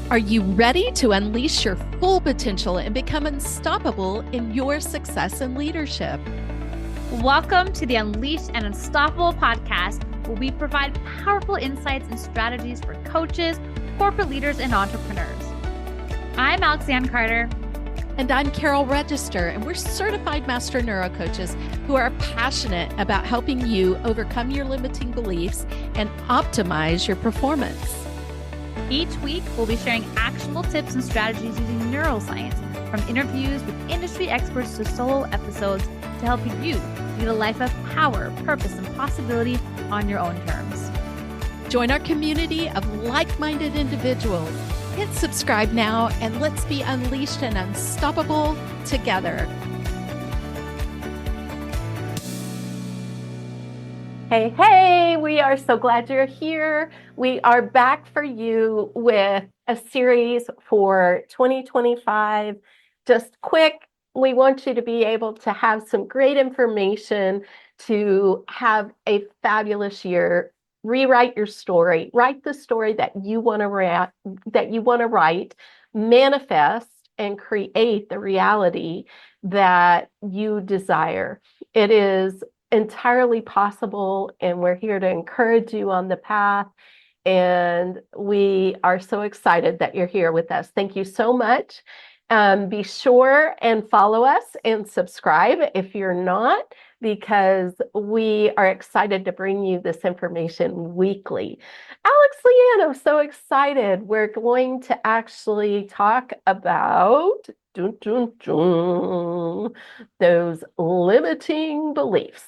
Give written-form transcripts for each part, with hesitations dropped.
Are you ready to unleash your full potential and become unstoppable in your success and leadership? Welcome to the Unleashed and Unstoppable podcast, where we provide powerful insights and strategies for coaches, corporate leaders, and entrepreneurs. I'm Alexanne Carter. And I'm Carol Register, and we're certified master neurocoaches who are passionate about helping you overcome your limiting beliefs and optimize your performance. Each week, we'll be sharing actionable tips and strategies using neuroscience, from interviews with industry experts to solo episodes, to help you lead a life of power, purpose, and possibility on your own terms. Join our community of like-minded individuals. Hit subscribe now, and let's be unleashed and unstoppable together. Hey, hey, we are so glad you're here. We are back for you with a series for 2025. Just quick, we want you to be able to have some great information to have a fabulous year. Rewrite your story. Write the story that you want to write, manifest and create the reality that you desire. It is entirely possible, and we're here to encourage you on the path. And we are so excited that you're here with us. Thank you so much. Be sure and follow us and subscribe if you're not, because we are excited to bring you this information weekly. Alex Leanne, I'm so excited. We're going to actually talk about those limiting beliefs.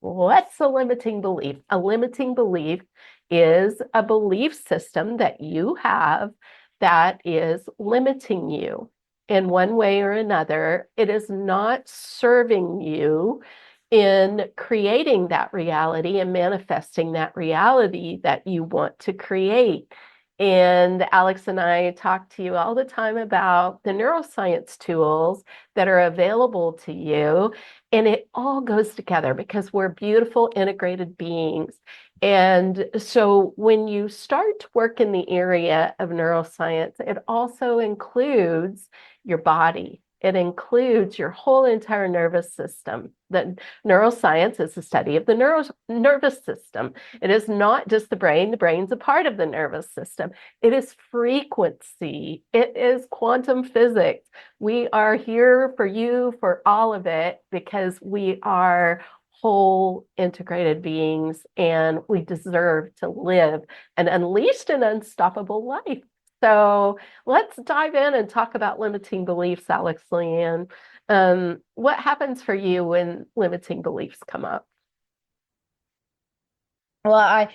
What's a limiting belief? A limiting belief is a belief system that you have that is limiting you in one way or another. It is not serving you in creating that reality and manifesting that reality that you want to create. And Alex and I talk to you all the time about the neuroscience tools that are available to you. And it all goes together because we're beautiful, integrated beings. And so when you start to work in the area of neuroscience, it also includes your body. It includes your whole entire nervous system. The neuroscience is the study of the nervous system. It is not just the brain. The brain's a part of the nervous system. It is frequency. It is quantum physics. We are here for you for all of it because we are whole integrated beings, and we deserve to live an unleashed and unstoppable life. So let's dive in and talk about limiting beliefs, Alex Leanne. What happens for you when limiting beliefs come up? Well, I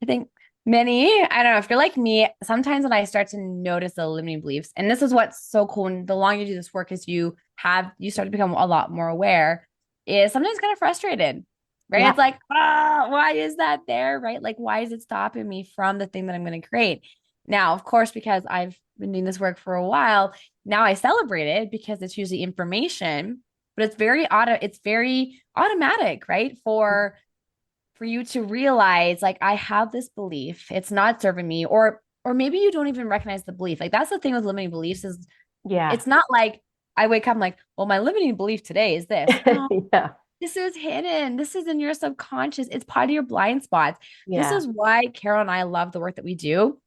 think I don't know, if you're like me, sometimes when I start to notice the limiting beliefs, and this is what's so cool, and the longer you do this work is you start to become a lot more aware, is sometimes kind of frustrated, right? Yeah. It's like, why is that there, right? Like, why is it stopping me from the thing that I'm going to create? Now, of course, because I've been doing this work for a while, now I celebrate it because it's usually information, but it's very automatic, right? For you to realize, like, I have this belief, it's not serving me, or maybe you don't even recognize the belief. Like, that's the thing with limiting beliefs is, it's not like I wake up, I'm like, well, my limiting belief today is this. No, Yeah. this is hidden. This is in your subconscious. It's part of your blind spots. Yeah. This is why Carol and I love the work that we do.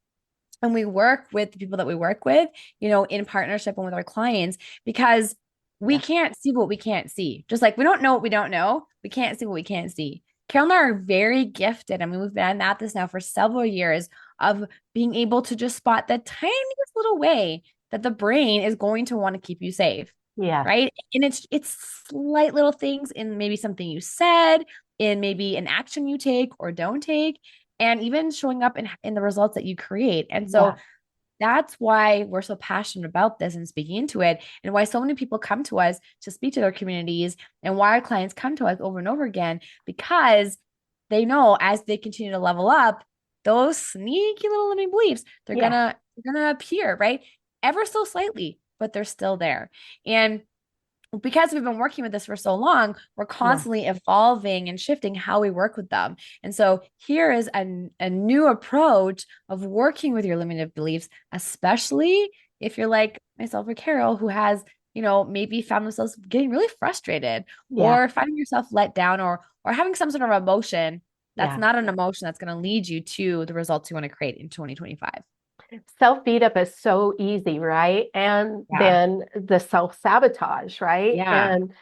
And we work with the people that we work with, in partnership and with our clients, because we can't see what we can't see. Just like we don't know what we don't know, we can't see what we can't see. Carol and I are very gifted. I mean, we've been at this now for several years of being able to just spot the tiniest little way that the brain is going to want to keep you safe. Yeah. Right. And it's slight little things in maybe something you said, in maybe an action you take or don't take, and even showing up in the results that you create. And so that's why we're so passionate about this and speaking into it, and why so many people come to us to speak to their communities, and why our clients come to us over and over again, because they know as they continue to level up, those sneaky little limiting beliefs, they're gonna appear, right? Ever so slightly, but they're still there. And because we've been working with this for so long, we're Yeah. constantly evolving and shifting how we work with them. And so here is a new approach of working with your limited beliefs, especially if you're like myself or Carol, who has, maybe found themselves getting really frustrated Yeah. or finding yourself let down or having some sort of emotion that's Yeah. not an emotion that's going to lead you to the results you want to create in 2025. Self beat up is so easy, right? And Yeah. then the self-sabotage, right? Yeah. And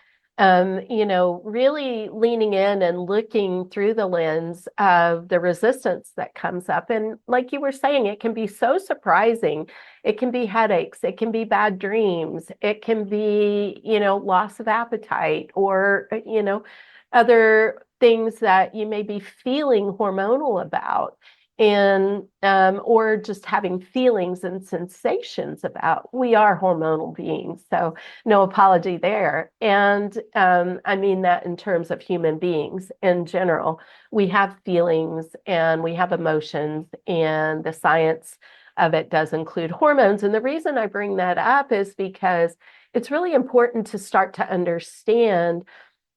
really leaning in and looking through the lens of the resistance that comes up. And like you were saying, it can be so surprising. It can be headaches, it can be bad dreams, it can be, loss of appetite or, other things that you may be feeling hormonal about and or just having feelings and sensations about. We are hormonal beings, so no apology there. And I mean that in terms of human beings in general. We have feelings and we have emotions, and the science of it does include hormones. And the reason I bring that up is because it's really important to start to understand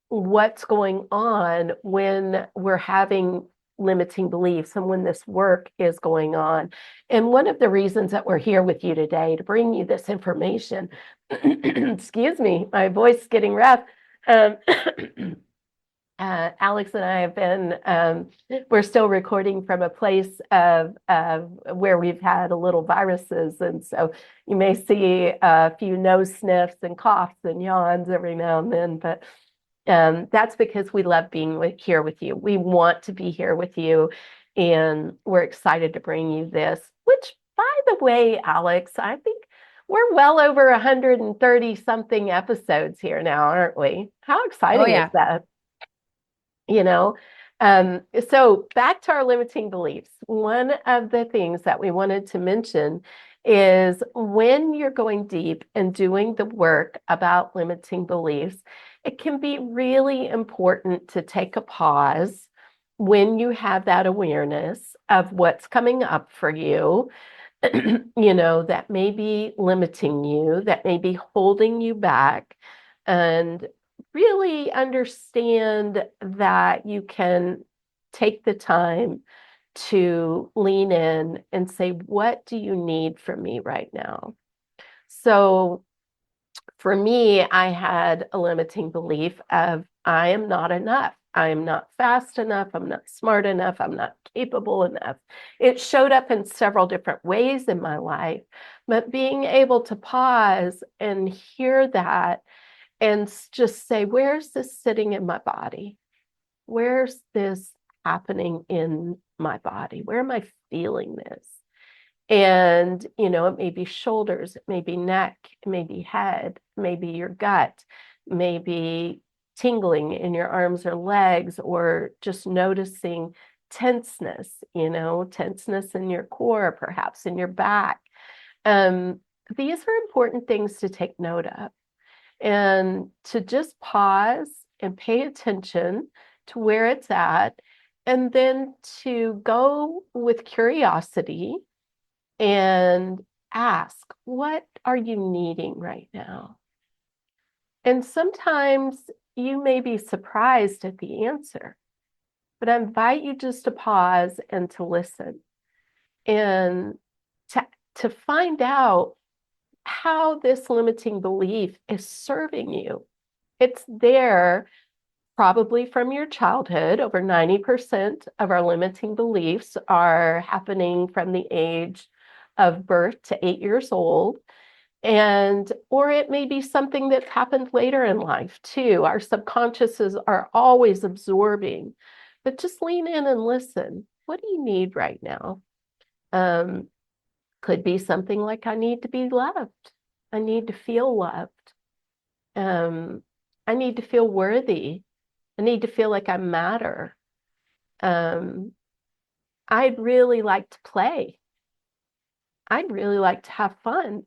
what's going on when we're having limiting beliefs and when this work is going on. And one of the reasons that we're here with you today to bring you this information, excuse me, my voice is getting rough. Um, Alex and I have been, we're still recording from a place of where we've had a little viruses. And so you may see a few nose sniffs and coughs and yawns every now and then, but that's because we love being here with you. We want to be here with you, and we're excited to bring you this, which, by the way, Alex, I think we're well over 130 something episodes here now, aren't we? How Oh, exciting is yeah. that? you know so back to our limiting beliefs. One of the things that we wanted to mention is when you're going deep and doing the work about limiting beliefs, it can be really important to take a pause when you have that awareness of what's coming up for you, that may be limiting you, that may be holding you back, and really understand that you can take the time to lean in and say, what do you need from me right now? So for me, I had a limiting belief of I am not enough. I am not fast enough. I'm not smart enough. I'm not capable enough. It showed up in several different ways in my life, but being able to pause and hear that and just say, where's this sitting in my body? Where's this happening in my body? Where am I feeling this? And, it may be shoulders, it may be neck, it may be head, maybe your gut, maybe tingling in your arms or legs, or just noticing tenseness, tenseness in your core, perhaps in your back. Um, these are important things to take note of and to just pause and pay attention to where it's at, and then to go with curiosity and ask, what are you needing right now? And sometimes you may be surprised at the answer, but I invite you just to pause and to listen and to, to find out how this limiting belief is serving you. It's there probably from your childhood. Over 90% of our limiting beliefs are happening from the age of birth to 8 years old. Or it may be something that's happened later in life too. Our subconsciouses are always absorbing, but just lean in and listen. What do you need right now? Um, could be something like, I need to be loved. I need to feel loved. Um, I need to feel worthy. I need to feel like I matter. Um, I'd really like to play. I'd really like to have fun.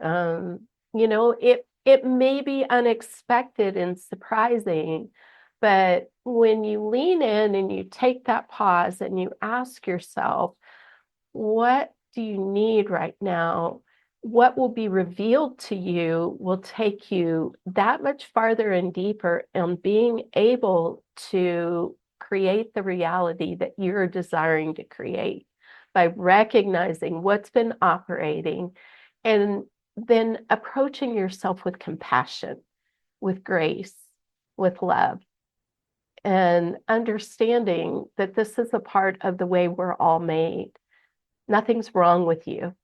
It may be unexpected and surprising, but when you lean in and you take that pause and you ask yourself, what do you need right now? what will be revealed to you will take you that much farther and deeper in being able to create the reality that you're desiring to create by recognizing what's been operating and then approaching yourself with compassion, with grace, with love, and understanding that this is a part of the way we're all made. Nothing's wrong with you.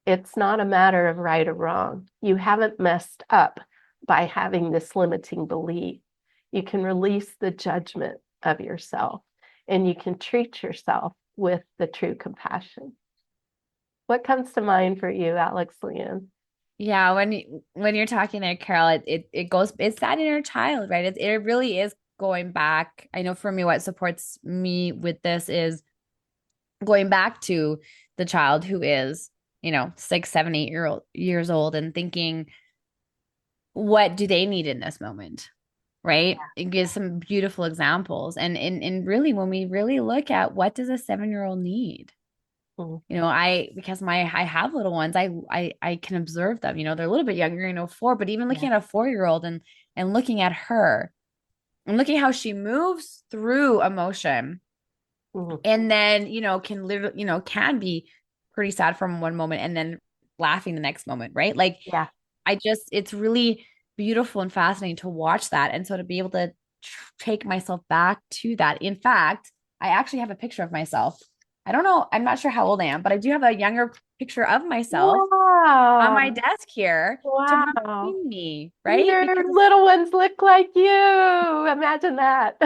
It's not a matter of right or wrong. You haven't messed up by having this limiting belief. You can release the judgment of yourself and you can treat yourself with the true compassion. What comes to mind for you, Alex Leanne? Yeah, when you're talking there, Carol, it's that inner child, right? It really is going back. I know for me, what supports me with this is going back to the child who is, 6, 7, 8 years old and thinking, what do they need in this moment? Right? It gives some beautiful examples. And really, when we really look at what does a 7-year-old need? Mm, Because I have little ones, I can observe them, they're a little bit younger, 4, but even yeah. looking at a 4-year-old and looking at her and looking how she moves through emotion Mm, and then, can literally, can be pretty sad from one moment and then laughing the next moment, right? Like yeah. it's really beautiful and fascinating to watch that. And so to be able to take myself back to that. In fact, I actually have a picture of myself. I don't know, I'm not sure how old I am, but I do have a younger picture of myself on Wow. my desk here to Wow. remind me, right? Your Because little ones look like you. Imagine that.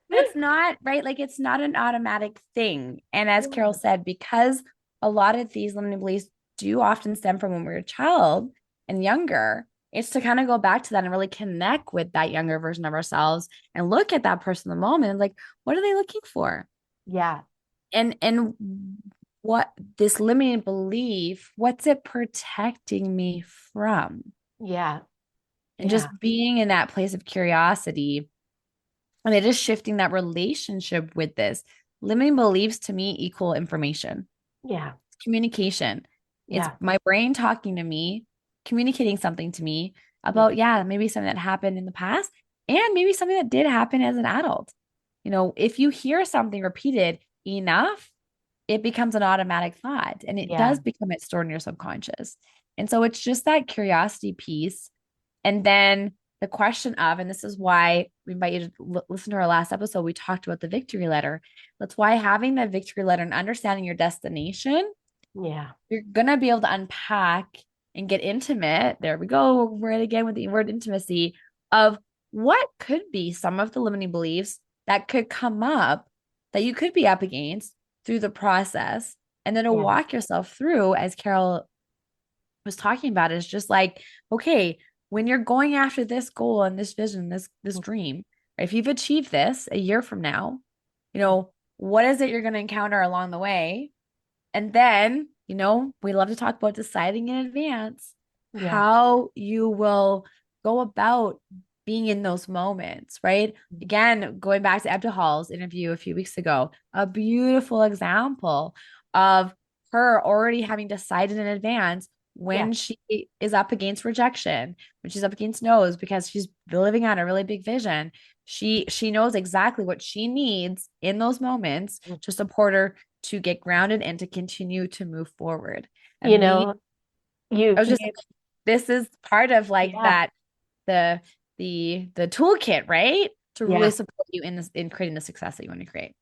it's not, right? Like it's not an automatic thing. And as Carol said, because a lot of these limiting beliefs do often stem from when we were a child and younger, it's to kind of go back to that and really connect with that younger version of ourselves and look at that person in the moment and like, what are they looking for? Yeah. And what this limiting belief, what's it protecting me from? Yeah. And Yeah. just being in that place of curiosity. And it is shifting that relationship with this. Limiting beliefs to me equal information. Yeah. It's communication. It's Yeah. my brain talking to me, communicating something to me Yeah. about, yeah, maybe something that happened in the past and maybe something that did happen as an adult. If you hear something repeated enough, it becomes an automatic thought and it Yeah. does become it stored in your subconscious. And so it's just that curiosity piece. And then the question of, and this is why we invite you to listen to our last episode, we talked about the victory letter. That's why having the victory letter and understanding your destination, Yeah. you're going to be able to unpack and get intimate. There we go. We're right again with the word intimacy of what could be some of the limiting beliefs that could come up that you could be up against through the process. And then to Yeah. walk yourself through, as Carol was talking about, is just like, okay, when you're going after this goal and this vision, this dream, if you've achieved this a year from now, what is it you're going to encounter along the way? And then, we love to talk about deciding in advance Yeah. how you will go about being in those moments, right? Again, going back to Ebda Hall's interview a few weeks ago, a beautiful example of her already having decided in advance Yeah. when she is up against rejection, when she's up against no's because she's living on a really big vision. She knows exactly what she needs in those moments to support her to get grounded and to continue to move forward. You And me, know, I you've was just made, this is part of like yeah. that the toolkit, right? To really Yeah. support you in this in creating the success that you want to create.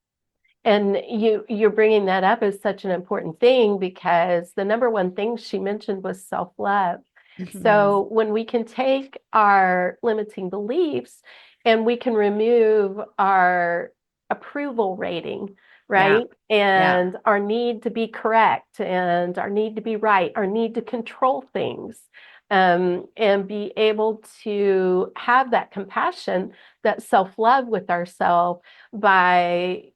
And you're bringing that up as such an important thing because the number one thing she mentioned was self-love. Mhm. So when we can take our limiting beliefs and we can remove our approval rating, Yeah. right? Yeah. And our need to be correct and our need to be right, our need to control things, and be able to have that compassion, that self-love with ourselves by,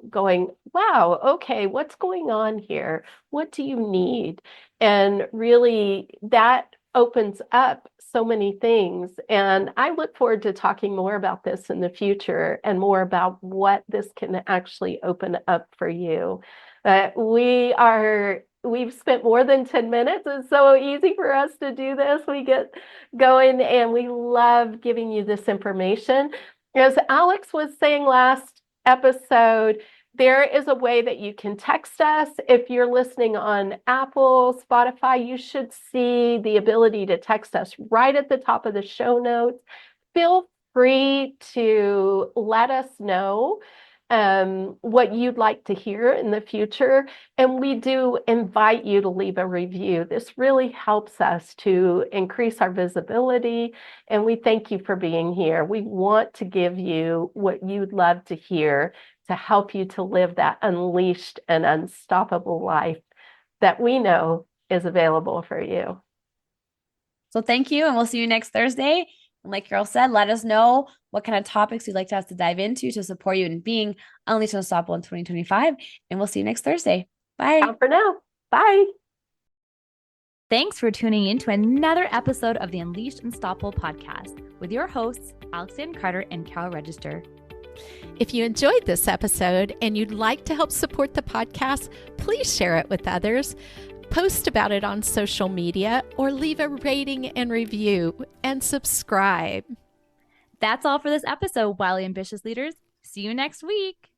going, wow, okay, what's going on here? What do you need? And really, that opens up so many things. And I look forward to talking more about this in the future and more about what this can actually open up for you. We are we've spent more than 10 minutes. It's so easy for us to do this. We get going and we love giving you this information. As Alex was saying last episode, there is a way that you can text us. If you're listening on Apple, Spotify, you should see the ability to text us right at the top of the show notes. Feel free to let us know what you'd like to hear in the future. And we do invite you to leave a review. This really helps us to increase our visibility. And we thank you for being here. We want to give you what you'd love to hear to help you to live that unleashed and unstoppable life that we know is available for you. So thank you, and we'll see you next Thursday. And like Carol said, let us know what kind of topics you'd like to us to dive into to support you in being Unleashed and Unstoppable in 2025. And we'll see you next Thursday. Bye. Ciao for now. Bye. Thanks for tuning in to another episode of the Unleashed and Unstoppable podcast with your hosts, Alexandra Carter and Carol Register. If you enjoyed this episode and you'd like to help support the podcast, please share it with others. Post about it on social media or leave a rating and review and subscribe. That's all for this episode, Wildly Ambitious Leaders. See you next week.